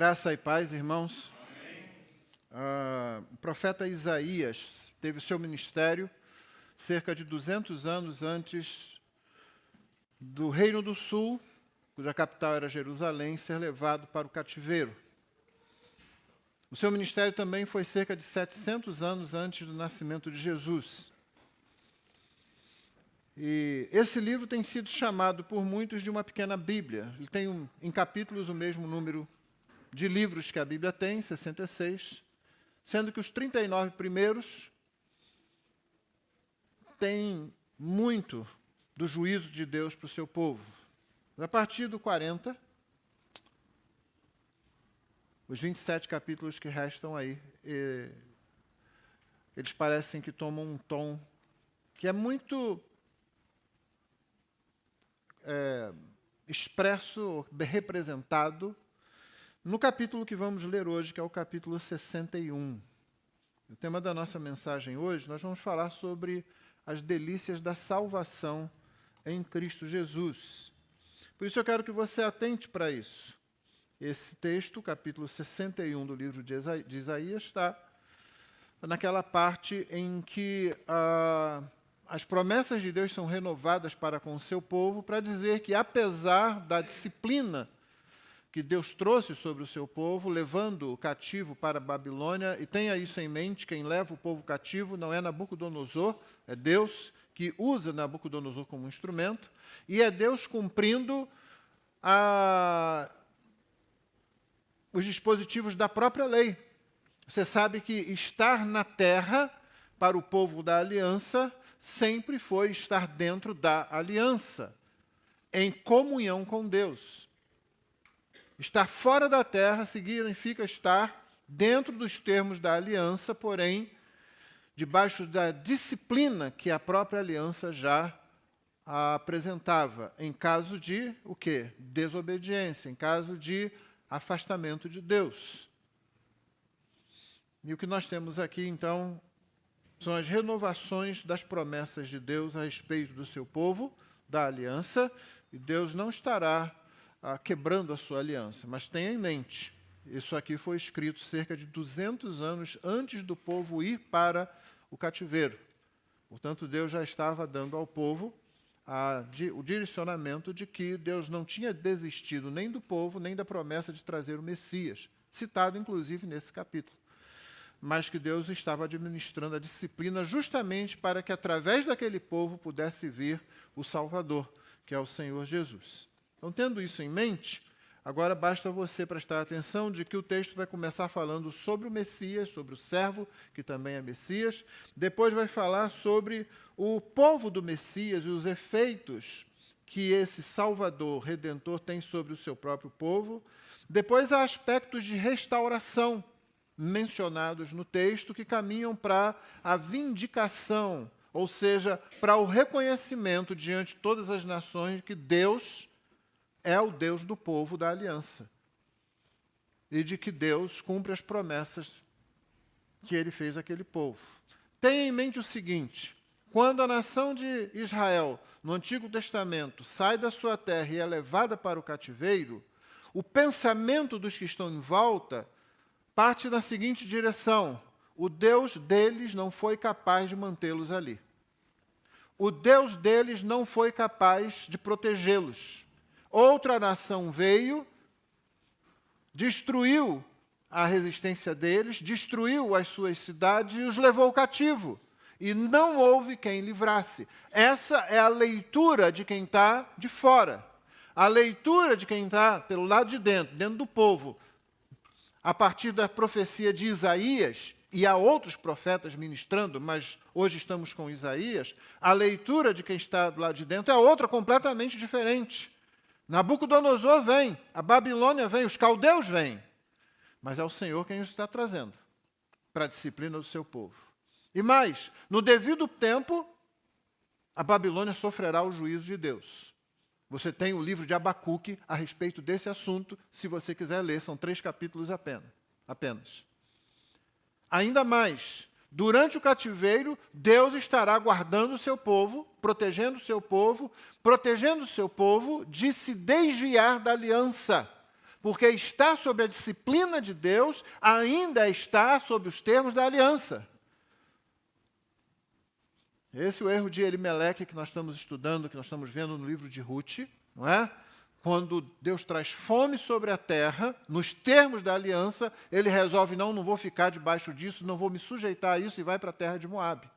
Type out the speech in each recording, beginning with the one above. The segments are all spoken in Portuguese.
Graça e paz, irmãos. O profeta Isaías teve seu ministério cerca de 200 anos antes do Reino do Sul, cuja capital era Jerusalém, ser levado para o cativeiro. O seu ministério também foi cerca de 700 anos antes do nascimento de Jesus. E esse livro tem sido chamado por muitos de uma pequena Bíblia. Ele tem em capítulos o mesmo número de livros que a Bíblia tem, 66, sendo que os 39 primeiros têm muito do juízo de Deus para o seu povo. A partir do 40, os 27 capítulos que restam aí, eles parecem que tomam um tom que é muito expresso, representado, no capítulo que vamos ler hoje, que é o capítulo 61. O tema da nossa mensagem hoje, nós vamos falar sobre as delícias da salvação em Cristo Jesus. Por isso eu quero que você atente para isso. Esse texto, capítulo 61 do livro de Isaías, está naquela parte em que as promessas de Deus são renovadas para com o seu povo, para dizer que, apesar da disciplina que Deus trouxe sobre o seu povo, levando o cativo para a Babilônia, e tenha isso em mente, quem leva o povo cativo não é Nabucodonosor, é Deus que usa Nabucodonosor como instrumento, e é Deus cumprindo os dispositivos da própria lei. Você sabe que estar na terra, para o povo da aliança, sempre foi estar dentro da aliança, em comunhão com Deus. Estar fora da terra significa estar dentro dos termos da aliança, porém, debaixo da disciplina que a própria aliança já apresentava, em caso de, o quê? Desobediência, em caso de afastamento de Deus. E o que nós temos aqui, então, são as renovações das promessas de Deus a respeito do seu povo, da aliança, e Deus não estará quebrando a sua aliança. Mas tenha em mente, isso aqui foi escrito cerca de 200 anos antes do povo ir para o cativeiro. Portanto, Deus já estava dando ao povo o direcionamento de que Deus não tinha desistido nem do povo, nem da promessa de trazer o Messias, citado inclusive nesse capítulo. Mas que Deus estava administrando a disciplina justamente para que, através daquele povo, pudesse vir o Salvador, que é o Senhor Jesus. Então, tendo isso em mente, agora basta você prestar atenção de que o texto vai começar falando sobre o Messias, sobre o servo, que também é Messias. Depois vai falar sobre o povo do Messias e os efeitos que esse Salvador, Redentor, tem sobre o seu próprio povo. Depois há aspectos de restauração mencionados no texto que caminham para a vindicação, ou seja, para o reconhecimento diante de todas as nações de que Deus é o Deus do povo da aliança e de que Deus cumpre as promessas que ele fez àquele povo. Tenha em mente o seguinte: quando a nação de Israel, no Antigo Testamento, sai da sua terra e é levada para o cativeiro, o pensamento dos que estão em volta parte na seguinte direção: o Deus deles não foi capaz de mantê-los ali. O Deus deles não foi capaz de protegê-los. Outra nação veio, destruiu a resistência deles, destruiu as suas cidades e os levou cativo. E não houve quem livrasse. Essa é a leitura de quem está de fora. A leitura de quem está pelo lado de dentro, dentro do povo, a partir da profecia de Isaías, e há outros profetas ministrando, mas hoje estamos com Isaías, a leitura de quem está do lado de dentro é outra completamente diferente. Nabucodonosor vem, a Babilônia vem, os caldeus vêm, mas é o Senhor quem os está trazendo para a disciplina do seu povo. E mais, no devido tempo, a Babilônia sofrerá o juízo de Deus. Você tem o livro de Abacuque a respeito desse assunto, se você quiser ler, são 3 capítulos apenas. Ainda mais, durante o cativeiro, Deus estará guardando o seu povo, protegendo o seu povo de se desviar da aliança, porque estar sob a disciplina de Deus ainda está sob os termos da aliança. Esse é o erro de Elimeleque que nós estamos estudando, que nós estamos vendo no livro de Ruth, não é? Quando Deus traz fome sobre a terra, nos termos da aliança, ele resolve, não vou ficar debaixo disso, não vou me sujeitar a isso, e vai para a terra de Moabe.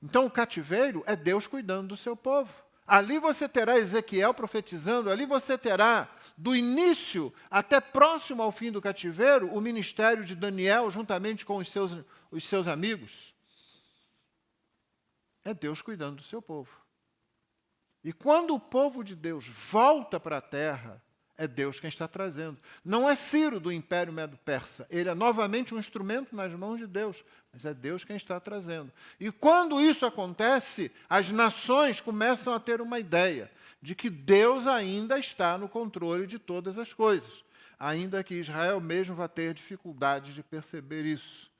Então o cativeiro é Deus cuidando do seu povo. Ali você terá Ezequiel profetizando, ali você terá, do início até próximo ao fim do cativeiro, o ministério de Daniel, juntamente com os seus amigos. É Deus cuidando do seu povo. E quando o povo de Deus volta para a terra, é Deus quem está trazendo. Não é Ciro do Império Medo-Persa. Ele é novamente um instrumento nas mãos de Deus, mas é Deus quem está trazendo. E quando isso acontece, as nações começam a ter uma ideia de que Deus ainda está no controle de todas as coisas, ainda que Israel mesmo vá ter dificuldades de perceber isso.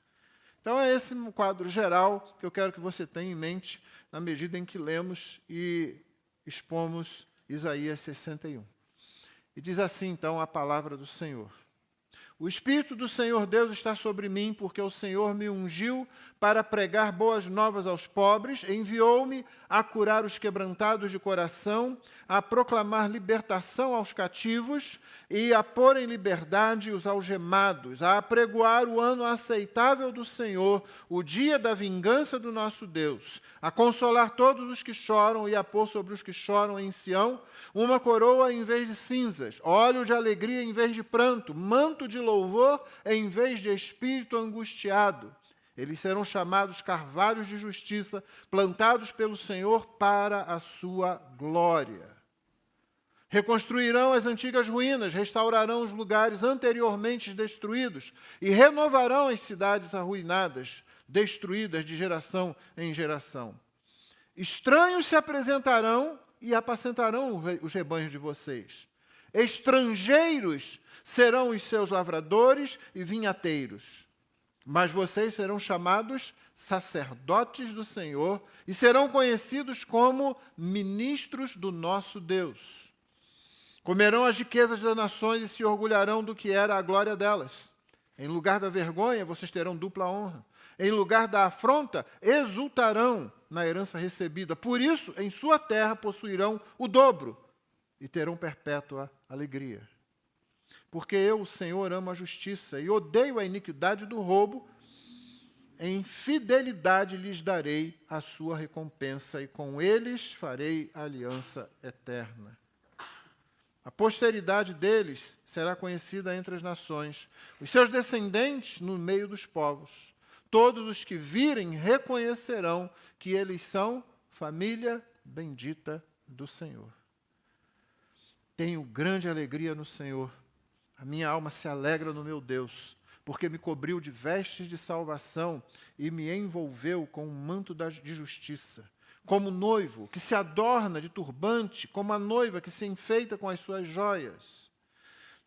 Então é esse um quadro geral que eu quero que você tenha em mente na medida em que lemos e expomos Isaías 61. E diz assim, então, a palavra do Senhor. O Espírito do Senhor Deus está sobre mim, porque o Senhor me ungiu para pregar boas novas aos pobres, enviou-me a curar os quebrantados de coração, a proclamar libertação aos cativos e a pôr em liberdade os algemados, a apregoar o ano aceitável do Senhor, o dia da vingança do nosso Deus, a consolar todos os que choram e a pôr sobre os que choram em Sião uma coroa em vez de cinzas, óleo de alegria em vez de pranto, manto de louvor em vez de espírito angustiado. Eles serão chamados carvalhos de justiça, plantados pelo Senhor para a sua glória. Reconstruirão as antigas ruínas, restaurarão os lugares anteriormente destruídos e renovarão as cidades arruinadas, destruídas de geração em geração. Estranhos se apresentarão e apacentarão os rebanhos de vocês. Estrangeiros serão os seus lavradores e vinhateiros. Mas vocês serão chamados sacerdotes do Senhor e serão conhecidos como ministros do nosso Deus. Comerão as riquezas das nações e se orgulharão do que era a glória delas. Em lugar da vergonha, vocês terão dupla honra. Em lugar da afronta, exultarão na herança recebida. Por isso, em sua terra possuirão o dobro e terão perpétua alegria. Porque eu, o Senhor, amo a justiça e odeio a iniquidade do roubo. Em fidelidade lhes darei a sua recompensa e com eles farei aliança eterna. A posteridade deles será conhecida entre as nações, os seus descendentes no meio dos povos. Todos os que virem reconhecerão que eles são família bendita do Senhor. Tenho grande alegria no Senhor. A minha alma se alegra no meu Deus, porque me cobriu de vestes de salvação e me envolveu com um manto de justiça. Como noivo que se adorna de turbante, como a noiva que se enfeita com as suas joias.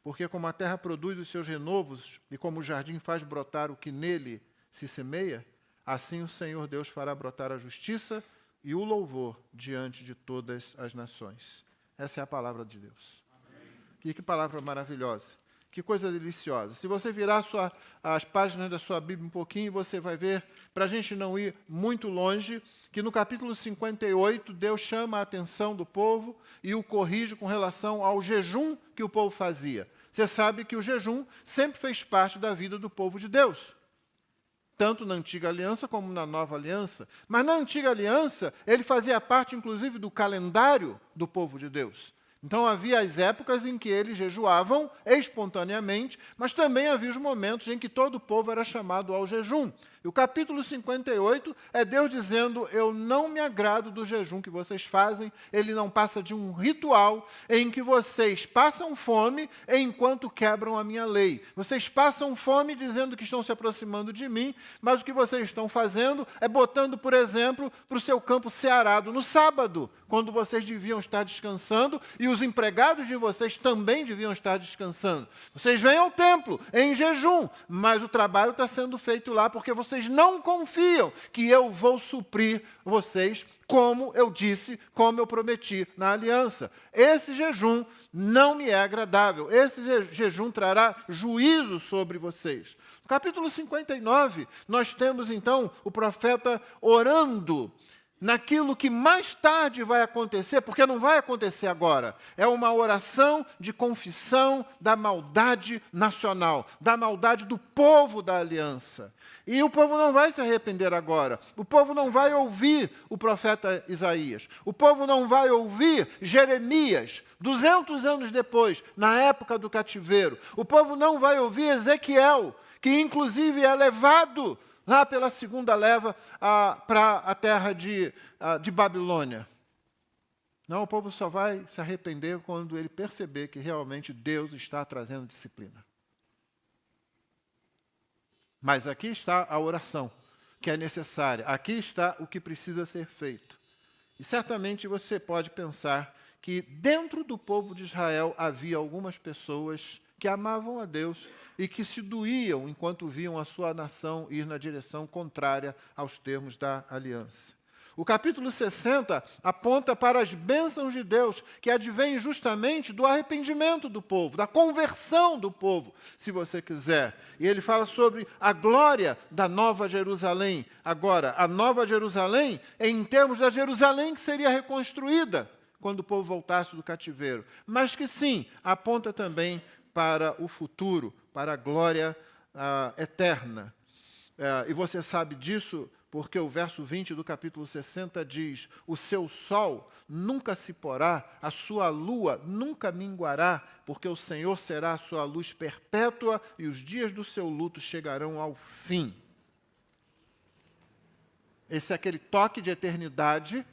Porque como a terra produz os seus renovos e como o jardim faz brotar o que nele se semeia, assim o Senhor Deus fará brotar a justiça e o louvor diante de todas as nações. Essa é a palavra de Deus. Amém. E que palavra maravilhosa. Que coisa deliciosa. Se você virar as páginas da sua Bíblia um pouquinho, você vai ver, para a gente não ir muito longe, que no capítulo 58, Deus chama a atenção do povo e o corrige com relação ao jejum que o povo fazia. Você sabe que o jejum sempre fez parte da vida do povo de Deus, tanto na Antiga Aliança como na Nova Aliança. Mas na Antiga Aliança, ele fazia parte, inclusive, do calendário do povo de Deus. Então havia as épocas em que eles jejuavam espontaneamente, mas também havia os momentos em que todo o povo era chamado ao jejum. E o capítulo 58 é Deus dizendo, eu não me agrado do jejum que vocês fazem, ele não passa de um ritual em que vocês passam fome enquanto quebram a minha lei. Vocês passam fome dizendo que estão se aproximando de mim, mas o que vocês estão fazendo é botando, por exemplo, para o seu campo cearado no sábado, quando vocês deviam estar descansando e os empregados de vocês também deviam estar descansando. Vocês vêm ao templo em jejum, mas o trabalho está sendo feito lá porque vocês vocês não confiam que eu vou suprir vocês, como eu disse, como eu prometi na aliança. Esse jejum não me é agradável. Esse jejum trará juízo sobre vocês. No capítulo 59, nós temos então o profeta orando naquilo que mais tarde vai acontecer, porque não vai acontecer agora. É uma oração de confissão da maldade nacional, da maldade do povo da aliança. E o povo não vai se arrepender agora. O povo não vai ouvir o profeta Isaías. O povo não vai ouvir Jeremias, 200 anos depois, na época do cativeiro. O povo não vai ouvir Ezequiel, que inclusive é levado lá pela segunda leva para a terra de Babilônia. Não, o povo só vai se arrepender quando ele perceber que realmente Deus está trazendo disciplina. Mas aqui está a oração, que é necessária. Aqui está o que precisa ser feito. E certamente você pode pensar que dentro do povo de Israel havia algumas pessoas que amavam a Deus e que se doíam enquanto viam a sua nação ir na direção contrária aos termos da aliança. O capítulo 60 aponta para as bênçãos de Deus, que advêm justamente do arrependimento do povo, da conversão do povo, se você quiser. E ele fala sobre a glória da Nova Jerusalém. Agora, a Nova Jerusalém é em termos da Jerusalém que seria reconstruída quando o povo voltasse do cativeiro, mas que sim, aponta também para o futuro, para a glória eterna. E você sabe disso porque o verso 20 do capítulo 60 diz: o seu sol nunca se porá, a sua lua nunca minguará, porque o Senhor será a sua luz perpétua e os dias do seu luto chegarão ao fim. Esse é aquele toque de eternidade.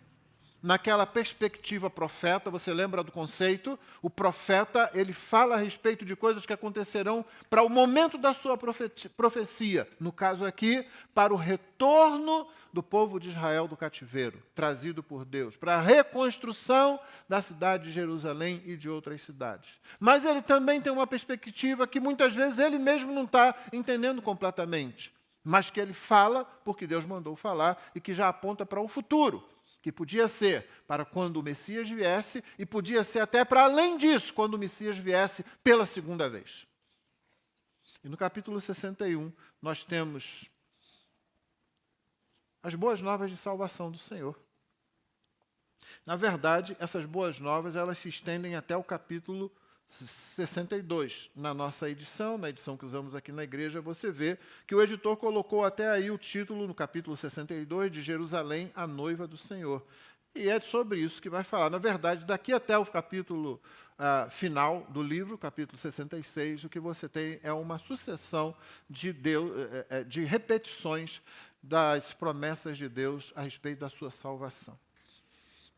Naquela perspectiva profeta, você lembra do conceito? O profeta, ele fala a respeito de coisas que acontecerão para o momento da sua profecia. No caso aqui, para o retorno do povo de Israel do cativeiro, trazido por Deus, para a reconstrução da cidade de Jerusalém e de outras cidades. Mas ele também tem uma perspectiva que muitas vezes ele mesmo não está entendendo completamente, mas que ele fala porque Deus mandou falar e que já aponta para o futuro, que podia ser para quando o Messias viesse e podia ser até para além disso, quando o Messias viesse pela segunda vez. E no capítulo 61, nós temos as boas novas de salvação do Senhor. Na verdade, essas boas novas, elas se estendem até o capítulo 62. Na nossa edição, na edição que usamos aqui na igreja, você vê que o editor colocou até aí o título, no capítulo 62, de Jerusalém, a noiva do Senhor. E é sobre isso que vai falar. Na verdade, daqui até o capítulo final do livro, capítulo 66, o que você tem é uma sucessão de repetições das promessas de Deus a respeito da sua salvação.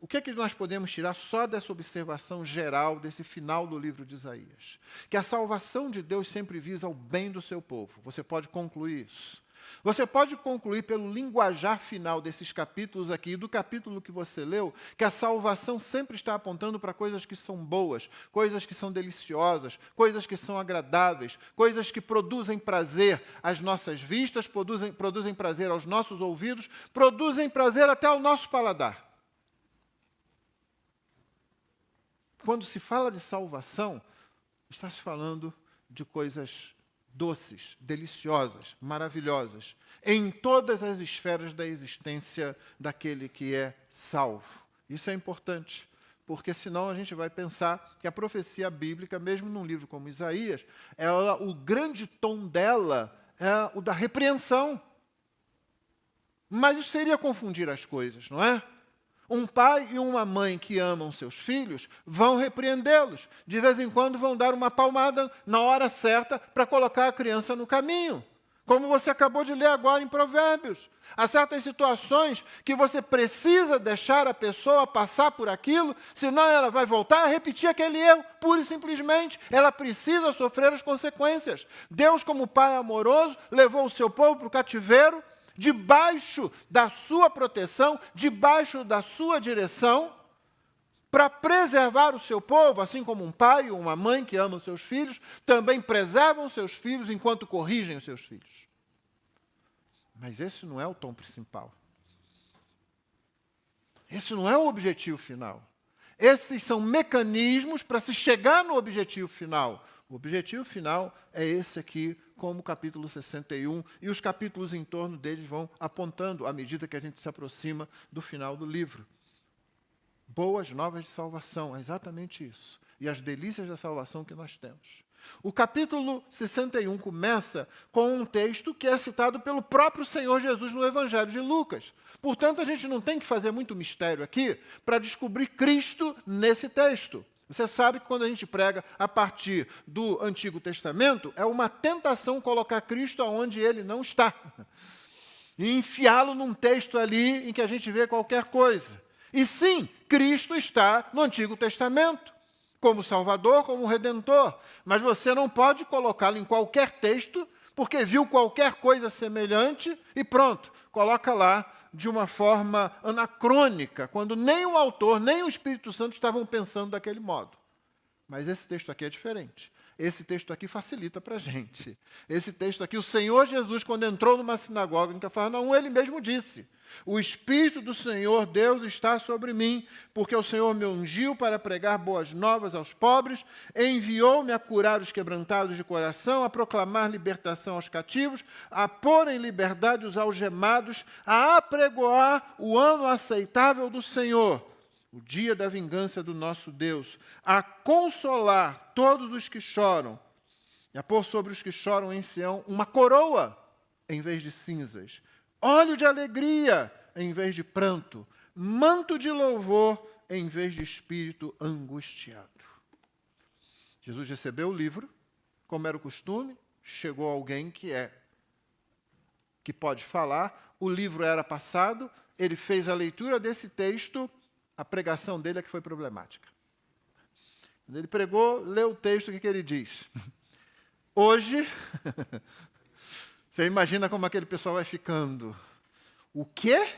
O que é que nós podemos tirar só dessa observação geral, desse final do livro de Isaías? Que a salvação de Deus sempre visa o bem do seu povo. Você pode concluir isso. Você pode concluir pelo linguajar final desses capítulos aqui, do capítulo que você leu, que a salvação sempre está apontando para coisas que são boas, coisas que são deliciosas, coisas que são agradáveis, coisas que produzem prazer às nossas vistas, produzem prazer aos nossos ouvidos, produzem prazer até ao nosso paladar. Quando se fala de salvação, está se falando de coisas doces, deliciosas, maravilhosas, em todas as esferas da existência daquele que é salvo. Isso é importante, porque senão a gente vai pensar que a profecia bíblica, mesmo num livro como Isaías, o grande tom dela é o da repreensão. Mas isso seria confundir as coisas, não é? Um pai e uma mãe que amam seus filhos vão repreendê-los. De vez em quando vão dar uma palmada na hora certa para colocar a criança no caminho. Como você acabou de ler agora em Provérbios. Há certas situações que você precisa deixar a pessoa passar por aquilo, senão ela vai voltar a repetir aquele erro, pura e simplesmente. Ela precisa sofrer as consequências. Deus, como Pai amoroso, levou o seu povo para o cativeiro, debaixo da sua proteção, debaixo da sua direção, para preservar o seu povo, assim como um pai ou uma mãe que ama os seus filhos, também preservam os seus filhos enquanto corrigem os seus filhos. Mas esse não é o tom principal. Esse não é o objetivo final. Esses são mecanismos para se chegar no objetivo final. O objetivo final é esse aqui, como o capítulo 61, e os capítulos em torno deles vão apontando à medida que a gente se aproxima do final do livro. Boas novas de salvação, é exatamente isso. E as delícias da salvação que nós temos. O capítulo 61 começa com um texto que é citado pelo próprio Senhor Jesus no Evangelho de Lucas. Portanto, a gente não tem que fazer muito mistério aqui para descobrir Cristo nesse texto. Você sabe que quando a gente prega a partir do Antigo Testamento, é uma tentação colocar Cristo onde ele não está. E enfiá-lo num texto ali em que a gente vê qualquer coisa. E sim, Cristo está no Antigo Testamento, como Salvador, como Redentor. Mas você não pode colocá-lo em qualquer texto, porque viu qualquer coisa semelhante e pronto, coloca lá de uma forma anacrônica, quando nem o autor, nem o Espírito Santo estavam pensando daquele modo. Mas esse texto aqui é diferente. Esse texto aqui facilita para a gente. Esse texto aqui, o Senhor Jesus, quando entrou numa sinagoga em Cafarnaum, ele mesmo disse: o Espírito do Senhor Deus está sobre mim, porque o Senhor me ungiu para pregar boas novas aos pobres, enviou-me a curar os quebrantados de coração, a proclamar libertação aos cativos, a pôr em liberdade os algemados, a apregoar o ano aceitável do Senhor, o dia da vingança do nosso Deus, a consolar todos os que choram, e a pôr sobre os que choram em Sião uma coroa em vez de cinzas, óleo de alegria em vez de pranto, manto de louvor em vez de espírito angustiado. Jesus recebeu o livro, como era o costume, chegou alguém que pode falar, o livro era passado, ele fez a leitura desse texto, a pregação dele é que foi problemática. Quando ele pregou, leu o texto, o que ele diz? Hoje, você imagina como aquele pessoal vai ficando. O quê?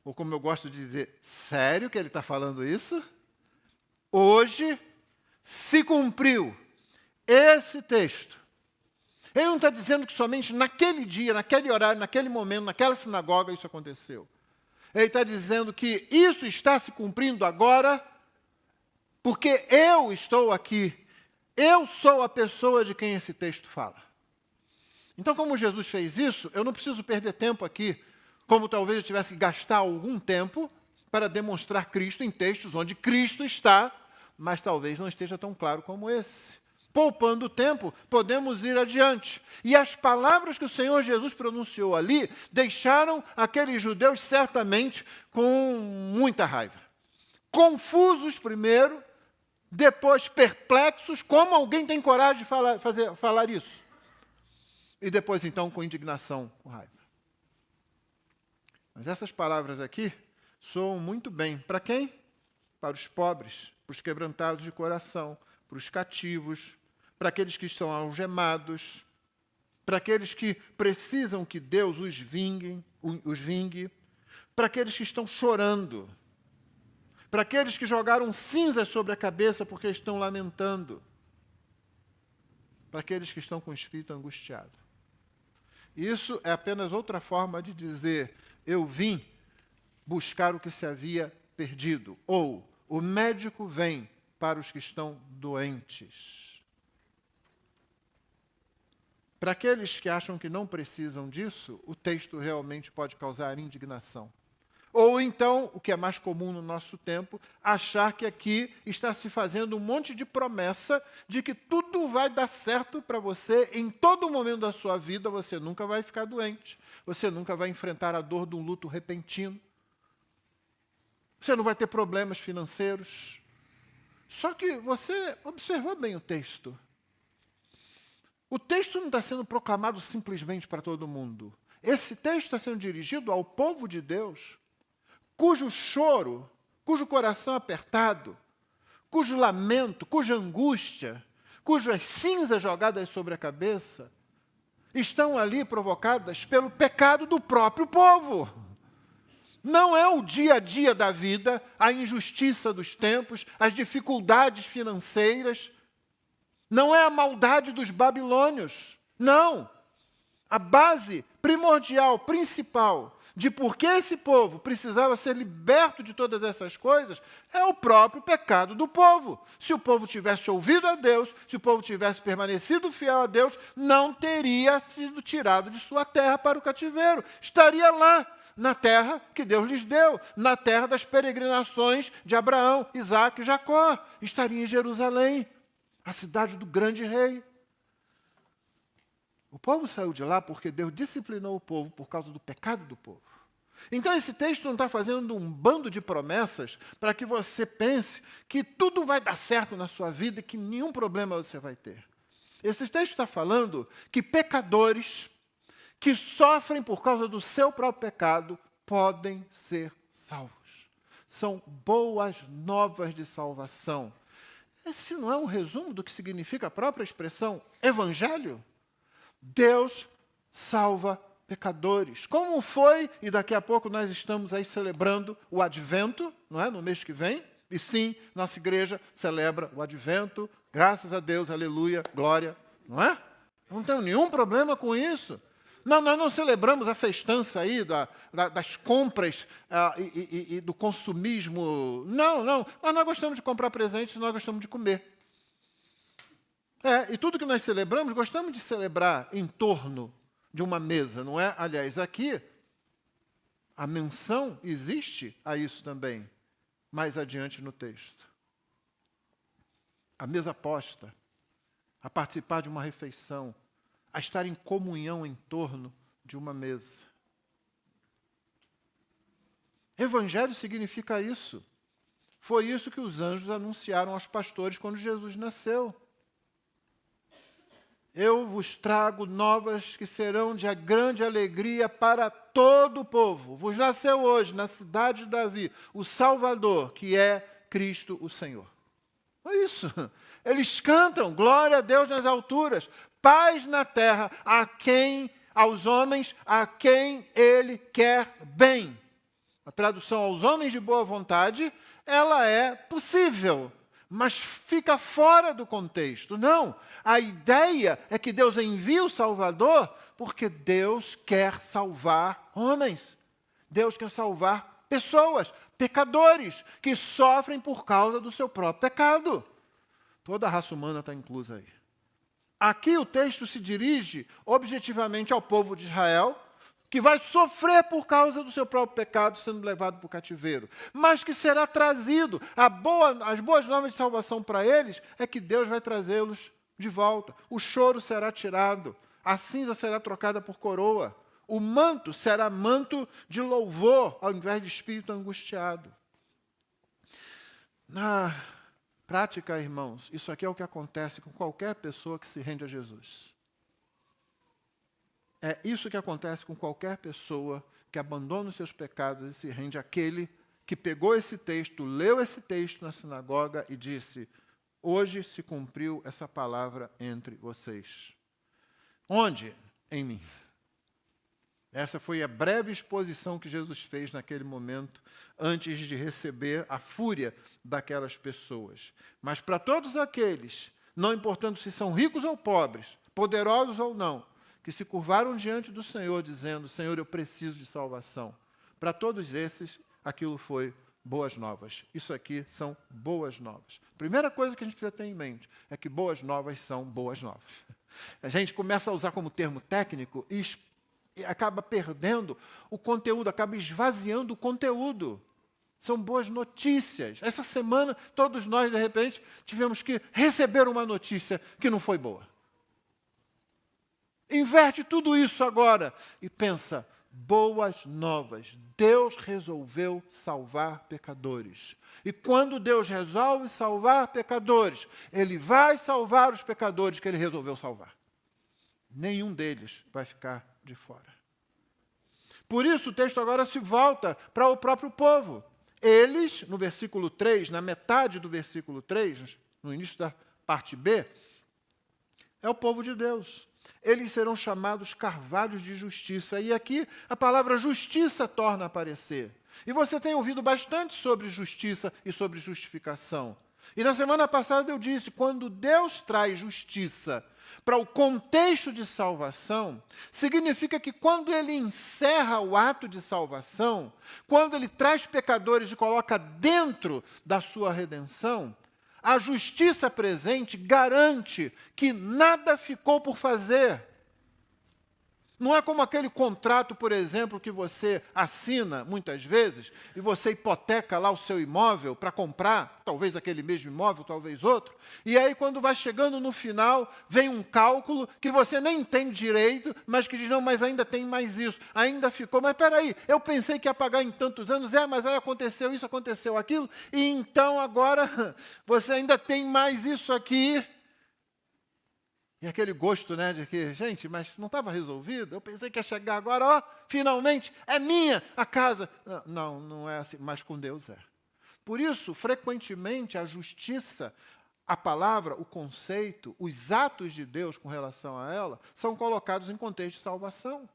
Ou como eu gosto de dizer, sério que ele está falando isso? Hoje se cumpriu esse texto. Ele não está dizendo que somente naquele dia, naquele horário, naquele momento, naquela sinagoga isso aconteceu. Ele está dizendo que isso está se cumprindo agora, porque eu estou aqui. Eu sou a pessoa de quem esse texto fala. Então, como Jesus fez isso, eu não preciso perder tempo aqui, como talvez eu tivesse que gastar algum tempo para demonstrar Cristo em textos onde Cristo está, mas talvez não esteja tão claro como esse. Poupando tempo, podemos ir adiante. E as palavras que o Senhor Jesus pronunciou ali deixaram aqueles judeus certamente com muita raiva. Confusos primeiro, depois perplexos, como alguém tem coragem de falar isso? E depois, então, com indignação, com raiva. Mas essas palavras aqui soam muito bem. Para quem? Para os pobres, para os quebrantados de coração, para os cativos, para aqueles que estão algemados, para aqueles que precisam que Deus os vingue, para aqueles que estão chorando, para aqueles que jogaram cinzas sobre a cabeça porque estão lamentando, para aqueles que estão com o espírito angustiado. Isso é apenas outra forma de dizer: eu vim buscar o que se havia perdido. Ou, o médico vem para os que estão doentes. Para aqueles que acham que não precisam disso, o texto realmente pode causar indignação. Ou então, o que é mais comum no nosso tempo, achar que aqui está se fazendo um monte de promessa de que tudo vai dar certo para você, em todo momento da sua vida você nunca vai ficar doente, você nunca vai enfrentar a dor de um luto repentino, você não vai ter problemas financeiros. Só que você observou bem o texto. O texto não está sendo proclamado simplesmente para todo mundo. Esse texto está sendo dirigido ao povo de Deus, cujo choro, cujo coração apertado, cujo lamento, cuja angústia, cujas cinzas jogadas sobre a cabeça, estão ali provocadas pelo pecado do próprio povo. Não é o dia a dia da vida, a injustiça dos tempos, as dificuldades financeiras. Não é a maldade dos babilônios. Não. A base primordial, principal, de por que esse povo precisava ser liberto de todas essas coisas, é o próprio pecado do povo. Se o povo tivesse ouvido a Deus, se o povo tivesse permanecido fiel a Deus, não teria sido tirado de sua terra para o cativeiro. Estaria lá, na terra que Deus lhes deu, na terra das peregrinações de Abraão, Isaque e Jacó. Estaria em Jerusalém, a cidade do grande rei. O povo saiu de lá porque Deus disciplinou o povo por causa do pecado do povo. Então esse texto não está fazendo um bando de promessas para que você pense que tudo vai dar certo na sua vida e que nenhum problema você vai ter. Esse texto está falando que pecadores que sofrem por causa do seu próprio pecado podem ser salvos. São boas novas de salvação. Esse não é um resumo do que significa a própria expressão evangelho? Deus salva pecadores. Como foi, e daqui a pouco nós estamos aí celebrando o Advento, não é? No mês que vem. E sim, nossa igreja celebra o Advento. Graças a Deus, aleluia, glória, não é? Não tenho nenhum problema com isso. Não, nós não celebramos a festança aí das compras e do consumismo. Não. Mas nós gostamos de comprar presentes e nós gostamos de comer. E tudo que nós celebramos, gostamos de celebrar em torno de uma mesa, não é? Aliás, aqui, a menção existe a isso também, mais adiante no texto. A mesa posta, a participar de uma refeição, a estar em comunhão em torno de uma mesa. Evangelho significa isso. Foi isso que os anjos anunciaram aos pastores quando Jesus nasceu. Eu vos trago novas que serão de grande alegria para todo o povo. Vos nasceu hoje, na cidade de Davi, o Salvador, que é Cristo o Senhor. É isso. Eles cantam, glória a Deus nas alturas, paz na terra, aos homens a quem Ele quer bem. A tradução aos homens de boa vontade, ela é possível, mas fica fora do contexto. Não, a ideia é que Deus envia o Salvador porque Deus quer salvar homens. Deus quer salvar pessoas, pecadores, que sofrem por causa do seu próprio pecado. Toda a raça humana está inclusa aí. Aqui o texto se dirige objetivamente ao povo de Israel, que vai sofrer por causa do seu próprio pecado, sendo levado para o cativeiro, mas que será trazido. As boas novas de salvação para eles é que Deus vai trazê-los de volta. O choro será tirado, a cinza será trocada por coroa, o manto será manto de louvor, ao invés de espírito angustiado. Na prática, irmãos, isso aqui é o que acontece com qualquer pessoa que se rende a Jesus. É isso que acontece com qualquer pessoa que abandona os seus pecados e se rende àquele que pegou esse texto, leu esse texto na sinagoga e disse: hoje se cumpriu essa palavra entre vocês. Onde? Em mim. Essa foi a breve exposição que Jesus fez naquele momento, antes de receber a fúria daquelas pessoas. Mas para todos aqueles, não importando se são ricos ou pobres, poderosos ou não, que se curvaram diante do Senhor, dizendo: Senhor, eu preciso de salvação. Para todos esses, aquilo foi boas novas. Isso aqui são boas novas. Primeira coisa que a gente precisa ter em mente é que boas novas são boas novas. A gente começa a usar como termo técnico e acaba perdendo o conteúdo, acaba esvaziando o conteúdo. São boas notícias. Essa semana, todos nós, de repente, tivemos que receber uma notícia que não foi boa. Inverte tudo isso agora e pensa: boas novas. Deus resolveu salvar pecadores. E quando Deus resolve salvar pecadores, Ele vai salvar os pecadores que Ele resolveu salvar. Nenhum deles vai ficar de fora. Por isso o texto agora se volta para o próprio povo. Eles, no versículo 3, na metade do versículo 3, no início da parte B, é o povo de Deus. Eles serão chamados carvalhos de justiça. E aqui a palavra justiça torna a aparecer. E você tem ouvido bastante sobre justiça e sobre justificação. E na semana passada eu disse, quando Deus traz justiça para o contexto de salvação, significa que quando ele encerra o ato de salvação, quando ele traz pecadores e coloca dentro da sua redenção, a justiça presente garante que nada ficou por fazer. Não é como aquele contrato, por exemplo, que você assina muitas vezes e você hipoteca lá o seu imóvel para comprar, talvez aquele mesmo imóvel, talvez outro, e aí quando vai chegando no final, vem um cálculo que você nem entende direito, mas que diz, não, mas ainda tem mais isso, ainda ficou, mas peraí, eu pensei que ia pagar em tantos anos, mas aí aconteceu isso, aconteceu aquilo, e então agora você ainda tem mais isso aqui. E aquele gosto, né, de que, gente, mas não estava resolvido? Eu pensei que ia chegar agora, ó, finalmente, é minha a casa. Não, não é assim, mas com Deus é. Por isso, frequentemente, a justiça, a palavra, o conceito, os atos de Deus com relação a ela, são colocados em contexto de salvação.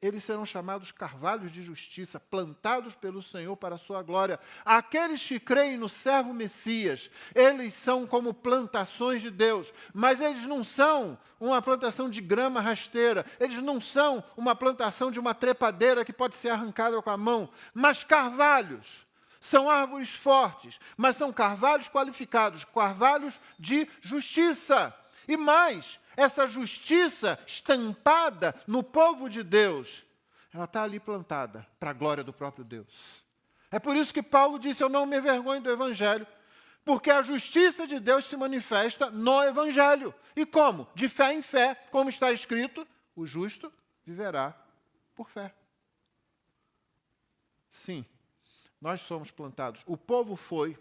Eles serão chamados carvalhos de justiça, plantados pelo Senhor para a sua glória. Aqueles que creem no servo Messias, eles são como plantações de Deus, mas eles não são uma plantação de grama rasteira, eles não são uma plantação de uma trepadeira que pode ser arrancada com a mão, mas carvalhos. São árvores fortes, mas são carvalhos qualificados, carvalhos de justiça. E mais, essa justiça estampada no povo de Deus, ela está ali plantada para a glória do próprio Deus. É por isso que Paulo disse, eu não me envergonho do Evangelho, porque a justiça de Deus se manifesta no Evangelho. E como? De fé em fé, como está escrito, o justo viverá por fé. Sim, nós somos plantados. O povo foi,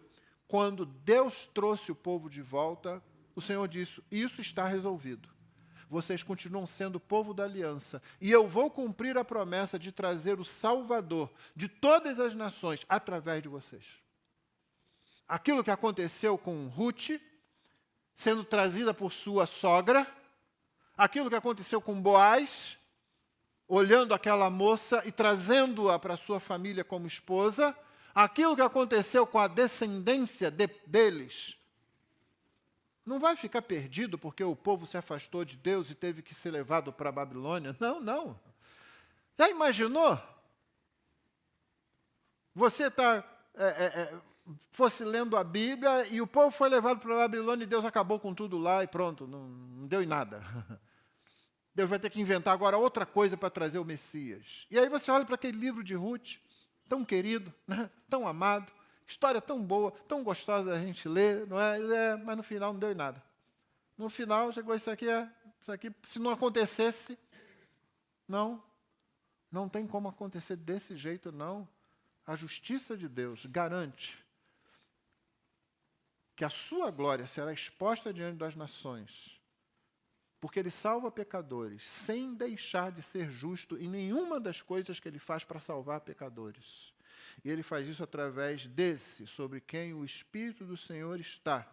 quando Deus trouxe o povo de volta, o Senhor disse, isso está resolvido. Vocês continuam sendo o povo da aliança. E eu vou cumprir a promessa de trazer o Salvador de todas as nações através de vocês. Aquilo que aconteceu com Ruth, sendo trazida por sua sogra, aquilo que aconteceu com Boaz, olhando aquela moça e trazendo-a para sua família como esposa, aquilo que aconteceu com a descendência deles, não vai ficar perdido porque o povo se afastou de Deus e teve que ser levado para a Babilônia. Não, não. Já imaginou? Você fosse lendo a Bíblia e o povo foi levado para a Babilônia e Deus acabou com tudo lá e pronto, não deu em nada. Deus vai ter que inventar agora outra coisa para trazer o Messias. E aí você olha para aquele livro de Ruth, tão querido, né? Tão amado, história tão boa, tão gostosa da gente ler, não é? Mas no final não deu em nada. No final chegou isso aqui, se não acontecesse, não tem como acontecer desse jeito, não. A justiça de Deus garante que a sua glória será exposta diante das nações, porque ele salva pecadores, sem deixar de ser justo em nenhuma das coisas que ele faz para salvar pecadores. E ele faz isso através desse, sobre quem o Espírito do Senhor está,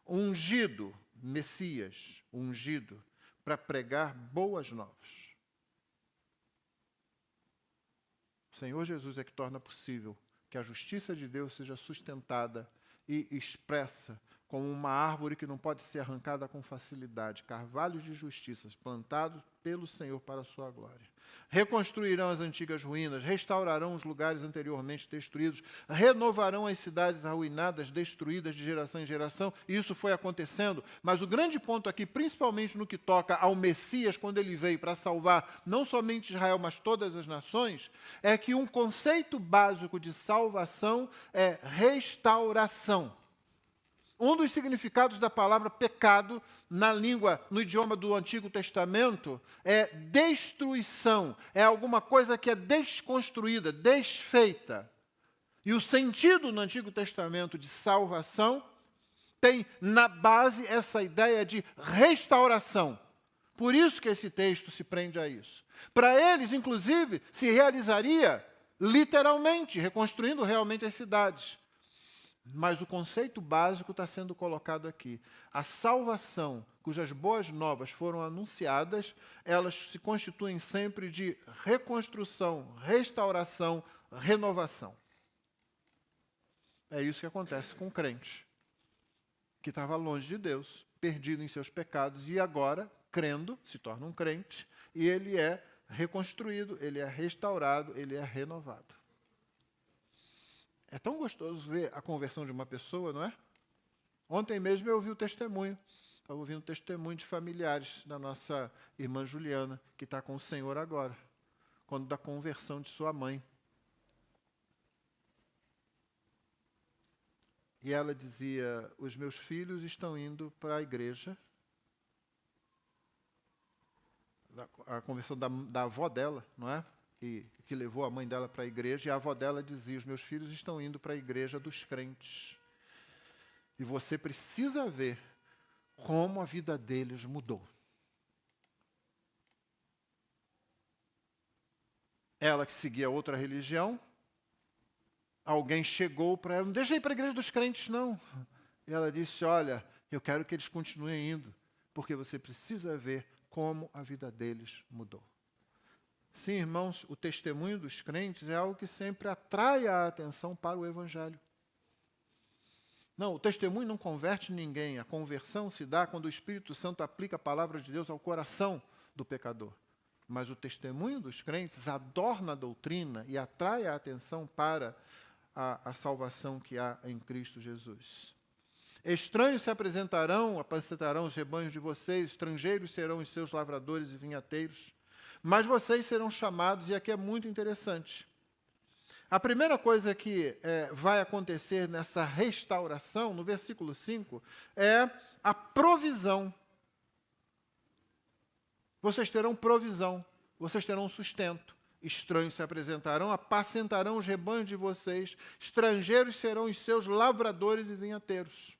ungido, Messias, ungido, para pregar boas novas. O Senhor Jesus é que torna possível que a justiça de Deus seja sustentada e expressa como uma árvore que não pode ser arrancada com facilidade, carvalhos de justiça plantados pelo Senhor para a sua glória. Reconstruirão as antigas ruínas, restaurarão os lugares anteriormente destruídos, renovarão as cidades arruinadas, destruídas de geração em geração, e isso foi acontecendo. Mas o grande ponto aqui, principalmente no que toca ao Messias, quando ele veio para salvar não somente Israel, mas todas as nações, é que um conceito básico de salvação é restauração. Um dos significados da palavra pecado no idioma do Antigo Testamento é destruição, é alguma coisa que é desconstruída, desfeita. E o sentido no Antigo Testamento de salvação tem na base essa ideia de restauração. Por isso que esse texto se prende a isso. Para eles, inclusive, se realizaria literalmente, reconstruindo realmente as cidades. Mas o conceito básico está sendo colocado aqui. A salvação, cujas boas novas foram anunciadas, elas se constituem sempre de reconstrução, restauração, renovação. É isso que acontece com o crente, que estava longe de Deus, perdido em seus pecados, e agora, crendo, se torna um crente, e ele é reconstruído, ele é restaurado, ele é renovado. É tão gostoso ver a conversão de uma pessoa, não é? Ontem mesmo eu ouvi o testemunho. Estava ouvindo o testemunho de familiares da nossa irmã Juliana, que está com o Senhor agora, quando da conversão de sua mãe. E ela dizia, os meus filhos estão indo para a igreja, a conversão da avó dela, não é? E que levou a mãe dela para a igreja, e a avó dela dizia, os meus filhos estão indo para a igreja dos crentes. E você precisa ver como a vida deles mudou. Ela que seguia outra religião, alguém chegou para ela, não deixa ir para a igreja dos crentes, não. E ela disse, olha, eu quero que eles continuem indo, porque você precisa ver como a vida deles mudou. Sim, irmãos, o testemunho dos crentes é algo que sempre atrai a atenção para o Evangelho. Não, o testemunho não converte ninguém. A conversão se dá quando o Espírito Santo aplica a palavra de Deus ao coração do pecador. Mas o testemunho dos crentes adorna a doutrina e atrai a atenção para a salvação que há em Cristo Jesus. Estranhos se apresentarão, apacentarão os rebanhos de vocês, estrangeiros serão os seus lavradores e vinhateiros, mas vocês serão chamados, e aqui é muito interessante. A primeira coisa que vai acontecer nessa restauração, no versículo 5, é a provisão. Vocês terão provisão, vocês terão sustento. Estranhos se apresentarão, apacentarão os rebanhos de vocês, estrangeiros serão os seus lavradores e vinhateiros.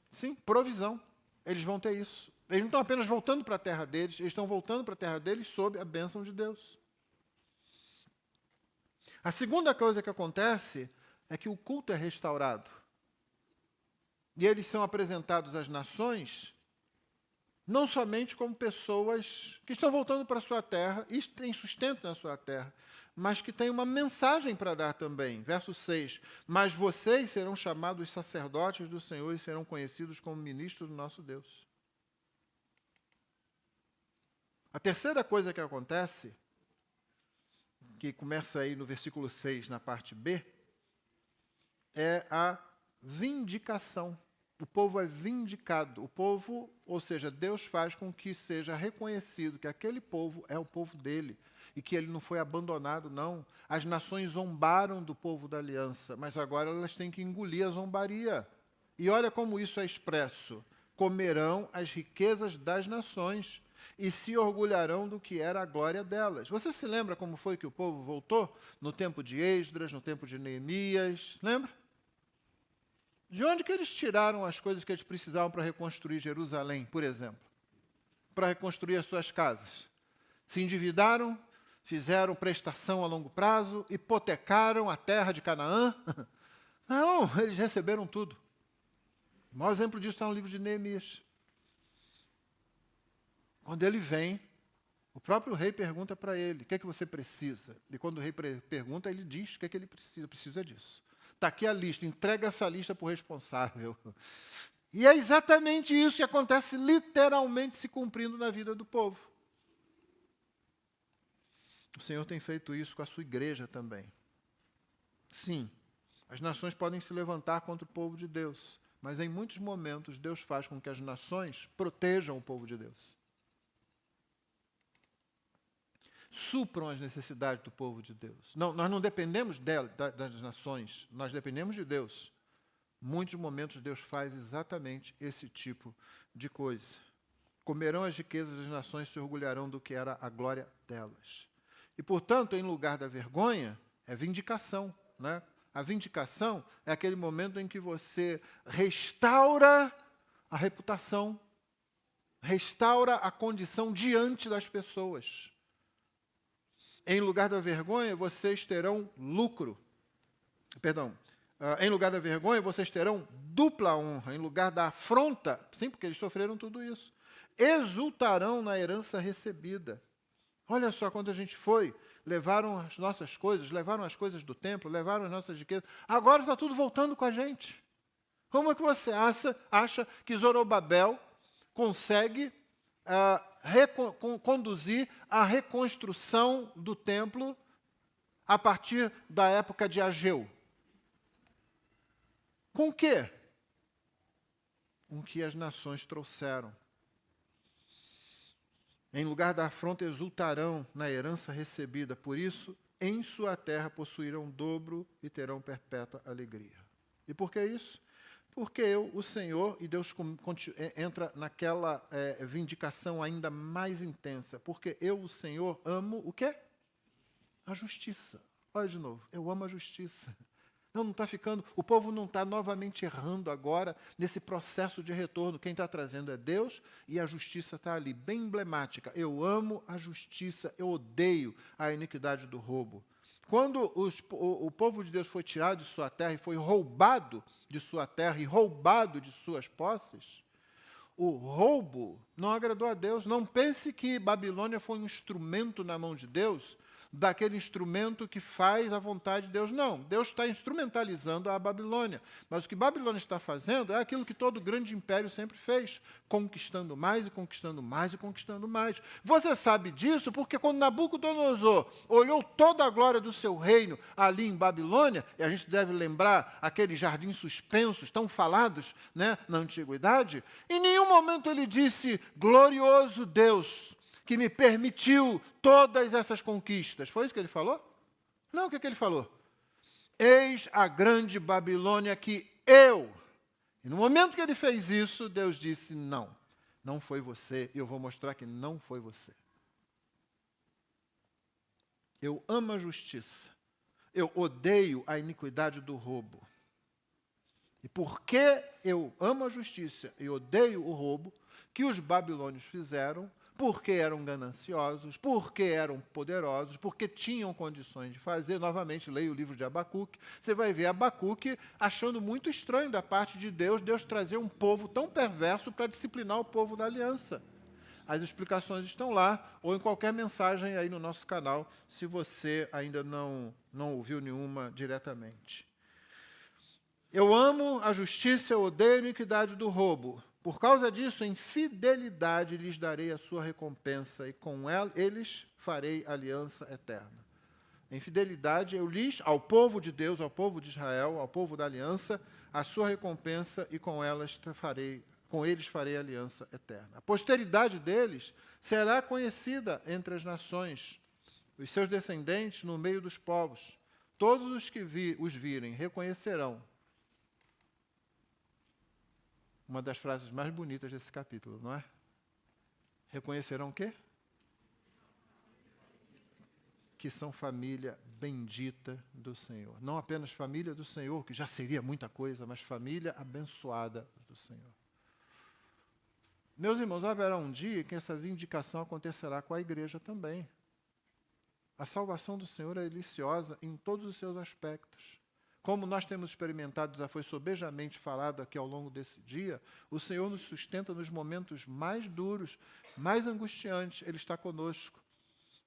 Sim, provisão. Eles vão ter isso. Eles não estão apenas voltando para a terra deles, eles estão voltando para a terra deles sob a bênção de Deus. A segunda coisa que acontece é que o culto é restaurado. E eles são apresentados às nações, não somente como pessoas que estão voltando para a sua terra e têm sustento na sua terra, mas que têm uma mensagem para dar também. Verso 6, mas vocês serão chamados sacerdotes do Senhor e serão conhecidos como ministros do nosso Deus. A terceira coisa que acontece, que começa aí no versículo 6, na parte B, é a vindicação. O povo é vindicado. O povo, ou seja, Deus faz com que seja reconhecido que aquele povo é o povo dele e que ele não foi abandonado, não. As nações zombaram do povo da aliança, mas agora elas têm que engolir a zombaria. E olha como isso é expresso. Comerão as riquezas das nações e se orgulharão do que era a glória delas. Você se lembra como foi que o povo voltou? No tempo de Esdras, no tempo de Neemias, lembra? De onde que eles tiraram as coisas que eles precisavam para reconstruir Jerusalém, por exemplo? Para reconstruir as suas casas? Se endividaram, fizeram prestação a longo prazo, hipotecaram a terra de Canaã? Não, eles receberam tudo. O maior exemplo disso está no livro de Neemias. Quando ele vem, o próprio rei pergunta para ele, o que é que você precisa? E quando o rei pergunta, ele diz o que é que ele precisa. Precisa disso. Está aqui a lista, entrega essa lista para o responsável. E é exatamente isso que acontece literalmente se cumprindo na vida do povo. O Senhor tem feito isso com a sua igreja também. Sim, as nações podem se levantar contra o povo de Deus, mas em muitos momentos Deus faz com que as nações protejam o povo de Deus. Supram as necessidades do povo de Deus. Não, nós não dependemos das nações, nós dependemos de Deus. Muitos momentos Deus faz exatamente esse tipo de coisa. Comerão as riquezas das nações, se orgulharão do que era a glória delas. E, portanto, em lugar da vergonha, é vindicação, né? A vindicação é aquele momento em que você restaura a reputação, restaura a condição diante das pessoas. Em lugar da vergonha, vocês terão lucro. Em lugar da vergonha, vocês terão dupla honra. Em lugar da afronta, sim, porque eles sofreram tudo isso, exultarão na herança recebida. Olha só, quando a gente foi, levaram as nossas coisas, levaram as coisas do templo, levaram as nossas riquezas. Agora está tudo voltando com a gente. Como é que você acha que Zorobabel consegue conduzir a reconstrução do templo a partir da época de Ageu? Com o quê? Com o que as nações trouxeram. Em lugar da afronta exultarão na herança recebida, por isso, em sua terra possuirão dobro e terão perpétua alegria. E por que isso? Porque eu, o Senhor, e Deus entra naquela vindicação ainda mais intensa, porque eu, o Senhor, amo o quê? A justiça. Olha de novo, eu amo a justiça. Não está ficando, o povo não está novamente errando agora nesse processo de retorno. Quem está trazendo é Deus e a justiça está ali, bem emblemática. Eu amo a justiça, eu odeio a iniquidade do roubo. Quando o povo de Deus foi tirado de sua terra e foi roubado de sua terra e roubado de suas posses, o roubo não agradou a Deus. Não pense que Babilônia foi um instrumento na mão de Deus, daquele instrumento que faz a vontade de Deus. Não, Deus está instrumentalizando a Babilônia. Mas o que Babilônia está fazendo é aquilo que todo grande império sempre fez, conquistando mais e conquistando mais e conquistando mais. Você sabe disso porque quando Nabucodonosor olhou toda a glória do seu reino ali em Babilônia, e a gente deve lembrar aqueles jardins suspensos, tão falados, né, na antiguidade, em nenhum momento ele disse, glorioso Deus, que me permitiu todas essas conquistas. Foi isso que ele falou? Não, o que ele falou? Eis a grande Babilônia que eu... E no momento que ele fez isso, Deus disse, não, não foi você, e eu vou mostrar que não foi você. Eu amo a justiça, eu odeio a iniquidade do roubo. E porque eu amo a justiça e odeio o roubo, que os babilônios fizeram, porque eram gananciosos, porque eram poderosos, porque tinham condições de fazer. Novamente, leia o livro de Abacuque. Você vai ver Abacuque achando muito estranho da parte de Deus trazer um povo tão perverso para disciplinar o povo da aliança. As explicações estão lá, ou em qualquer mensagem aí no nosso canal, se você ainda não ouviu nenhuma diretamente. Eu amo a justiça, eu odeio a iniquidade do roubo. Por causa disso, em fidelidade lhes darei a sua recompensa, e com eles farei aliança eterna. Em fidelidade eu lhes, ao povo de Deus, ao povo de Israel, ao povo da aliança, a sua recompensa, e com eles farei aliança eterna. A posteridade deles será conhecida entre as nações, os seus descendentes no meio dos povos. Todos os que os virem reconhecerão. Uma das frases mais bonitas desse capítulo, não é? Reconhecerão o quê? Que são família bendita do Senhor. Não apenas família do Senhor, que já seria muita coisa, mas família abençoada do Senhor. Meus irmãos, haverá um dia que essa vindicação acontecerá com a igreja também. A salvação do Senhor é deliciosa em todos os seus aspectos. Como nós temos experimentado, já foi sobejamente falado aqui ao longo desse dia, o Senhor nos sustenta nos momentos mais duros, mais angustiantes, Ele está conosco.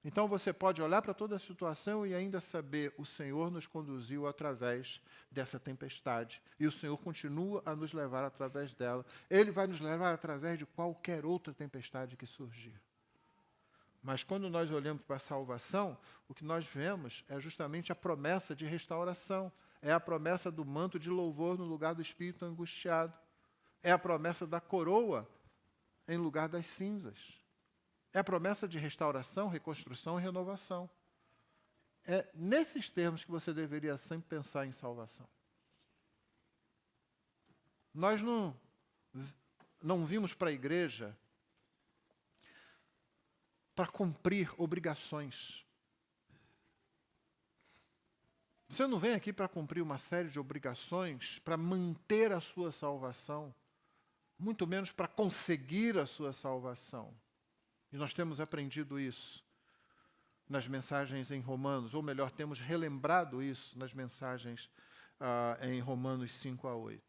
Então você pode olhar para toda a situação e ainda saber, o Senhor nos conduziu através dessa tempestade, e o Senhor continua a nos levar através dela. Ele vai nos levar através de qualquer outra tempestade que surgir. Mas quando nós olhamos para a salvação, o que nós vemos é justamente a promessa de restauração. É a promessa do manto de louvor no lugar do espírito angustiado. É a promessa da coroa em lugar das cinzas. É a promessa de restauração, reconstrução e renovação. É nesses termos que você deveria sempre pensar em salvação. Nós não vimos para a igreja para cumprir obrigações. Você não vem aqui para cumprir uma série de obrigações, para manter a sua salvação, muito menos para conseguir a sua salvação. E nós temos aprendido isso nas mensagens em Romanos, ou melhor, temos relembrado isso nas mensagens em Romanos 5-8.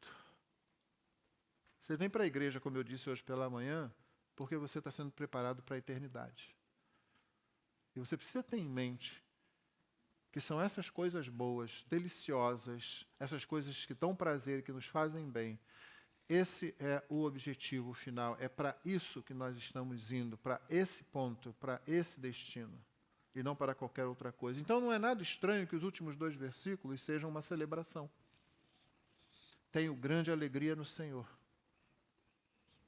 Você vem para a igreja, como eu disse hoje pela manhã, porque você está sendo preparado para a eternidade. E você precisa ter em mente que são essas coisas boas, deliciosas, essas coisas que dão prazer, que nos fazem bem. Esse é o objetivo final, é para isso que nós estamos indo, para esse ponto, para esse destino, e não para qualquer outra coisa. Então não é nada estranho que os últimos 2 versículos sejam uma celebração. Tenho grande alegria no Senhor.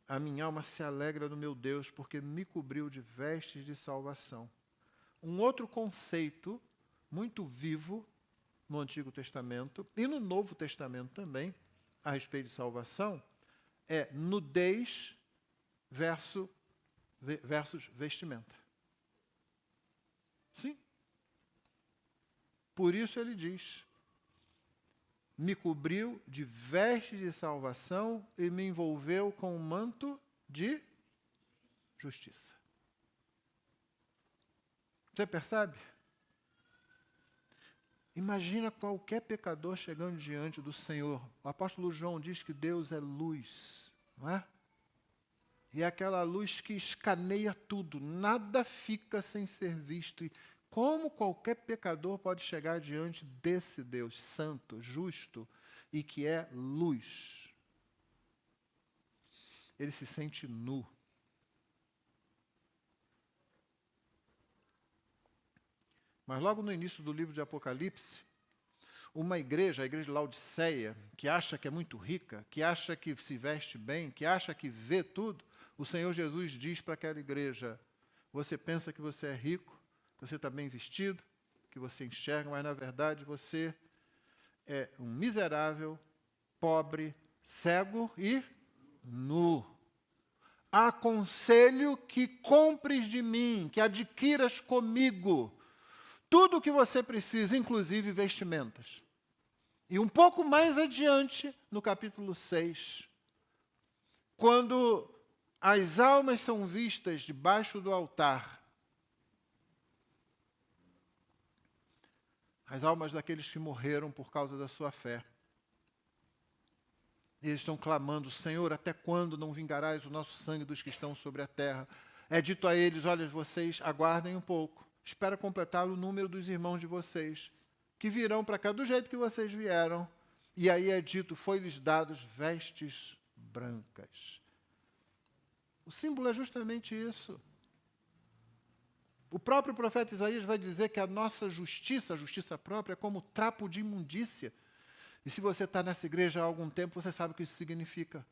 A minha alma se alegra no meu Deus, porque me cobriu de vestes de salvação. Um outro conceito muito vivo no Antigo Testamento e no Novo Testamento também, a respeito de salvação, é nudez versus vestimenta. Sim. Por isso ele diz, me cobriu de vestes de salvação e me envolveu com um manto de justiça. Você percebe? Imagina qualquer pecador chegando diante do Senhor. O apóstolo João diz que Deus é luz, não é? E é aquela luz que escaneia tudo, nada fica sem ser visto. E como qualquer pecador pode chegar diante desse Deus santo, justo e que é luz? Ele se sente nu. Mas logo no início do livro de Apocalipse, uma igreja, a igreja de Laodiceia, que acha que é muito rica, que acha que se veste bem, que acha que vê tudo, o Senhor Jesus diz para aquela igreja, você pensa que você é rico, que você está bem vestido, que você enxerga, mas na verdade você é um miserável, pobre, cego e nu. Aconselho que compres de mim, que adquiras comigo tudo o que você precisa, inclusive vestimentas. E um pouco mais adiante, no capítulo 6, quando as almas são vistas debaixo do altar, as almas daqueles que morreram por causa da sua fé, eles estão clamando, Senhor, até quando não vingarás o nosso sangue dos que estão sobre a terra? É dito a eles, olha, vocês aguardem um pouco, espera completar o número dos irmãos de vocês, que virão para cá do jeito que vocês vieram. E aí é dito, foi-lhes dados vestes brancas. O símbolo é justamente isso. O próprio profeta Isaías vai dizer que a nossa justiça, a justiça própria, é como trapo de imundícia. E se você está nessa igreja há algum tempo, você sabe o que isso significa.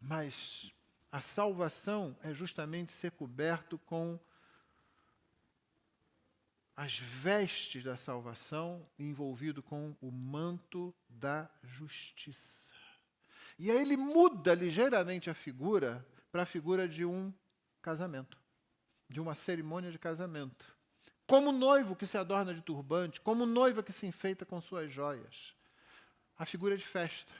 Mas a salvação é justamente ser coberto com as vestes da salvação, envolvido com o manto da justiça. E aí ele muda ligeiramente a figura para a figura de um casamento, de uma cerimônia de casamento. Como noivo que se adorna de turbante, como noiva que se enfeita com suas joias. A figura de festa.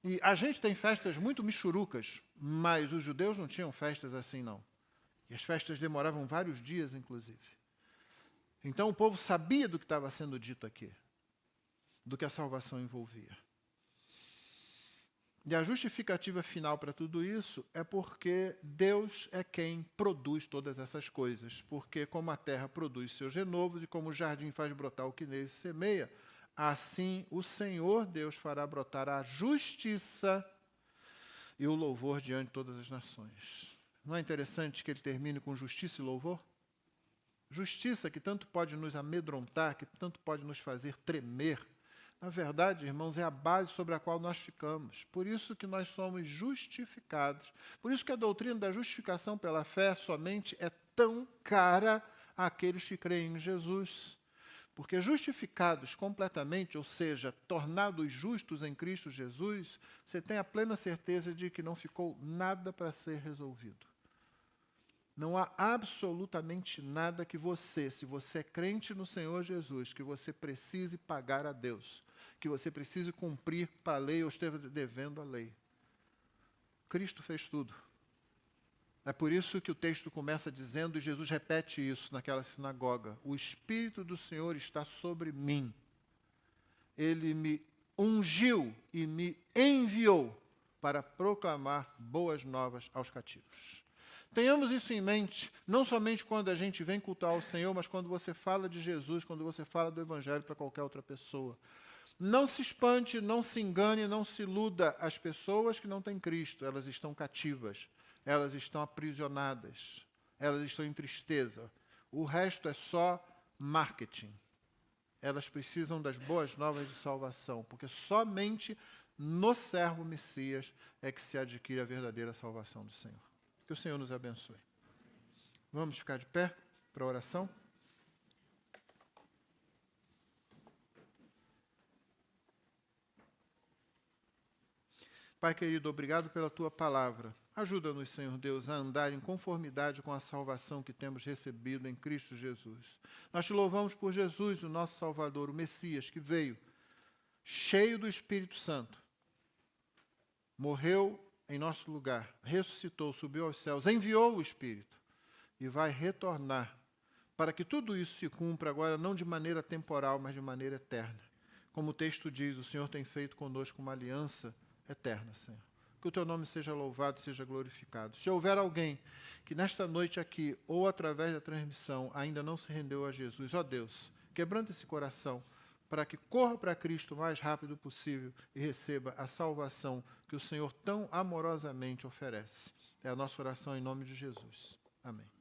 E a gente tem festas muito michurucas, mas os judeus não tinham festas assim, não. E as festas demoravam vários dias, inclusive. Então o povo sabia do que estava sendo dito aqui, do que a salvação envolvia. E a justificativa final para tudo isso é porque Deus é quem produz todas essas coisas. Porque como a terra produz seus renovos e como o jardim faz brotar o que nele se semeia, assim o Senhor Deus fará brotar a justiça e o louvor diante de todas as nações. Não é interessante que ele termine com justiça e louvor? Justiça que tanto pode nos amedrontar, que tanto pode nos fazer tremer. Na verdade, irmãos, é a base sobre a qual nós ficamos. Por isso que nós somos justificados. Por isso que a doutrina da justificação pela fé somente é tão cara àqueles que creem em Jesus. Porque justificados completamente, ou seja, tornados justos em Cristo Jesus, você tem a plena certeza de que não ficou nada para ser resolvido. Não há absolutamente nada que você, se você é crente no Senhor Jesus, que você precise pagar a Deus, que você precise cumprir para a lei ou esteja devendo a lei. Cristo fez tudo. É por isso que o texto começa dizendo, e Jesus repete isso naquela sinagoga, o Espírito do Senhor está sobre mim. Ele me ungiu e me enviou para proclamar boas novas aos cativos. Tenhamos isso em mente, não somente quando a gente vem cultuar o Senhor, mas quando você fala de Jesus, quando você fala do Evangelho para qualquer outra pessoa. Não se espante, não se engane, não se iluda. As pessoas que não têm Cristo, elas estão cativas, elas estão aprisionadas, elas estão em tristeza. O resto é só marketing. Elas precisam das boas novas de salvação, porque somente no servo Messias é que se adquire a verdadeira salvação do Senhor. Que o Senhor nos abençoe. Vamos ficar de pé para a oração? Pai querido, obrigado pela Tua palavra. Ajuda-nos, Senhor Deus, a andar em conformidade com a salvação que temos recebido em Cristo Jesus. Nós te louvamos por Jesus, o nosso Salvador, o Messias, que veio cheio do Espírito Santo, morreu em nosso lugar, ressuscitou, subiu aos céus, enviou o Espírito e vai retornar para que tudo isso se cumpra agora, não de maneira temporal, mas de maneira eterna. Como o texto diz, o Senhor tem feito conosco uma aliança eterna, Senhor. Que o Teu nome seja louvado, seja glorificado. Se houver alguém que nesta noite aqui, ou através da transmissão, ainda não se rendeu a Jesus, ó Deus, quebranta esse coração, para que corra para Cristo o mais rápido possível e receba a salvação que o Senhor tão amorosamente oferece. É a nossa oração em nome de Jesus. Amém.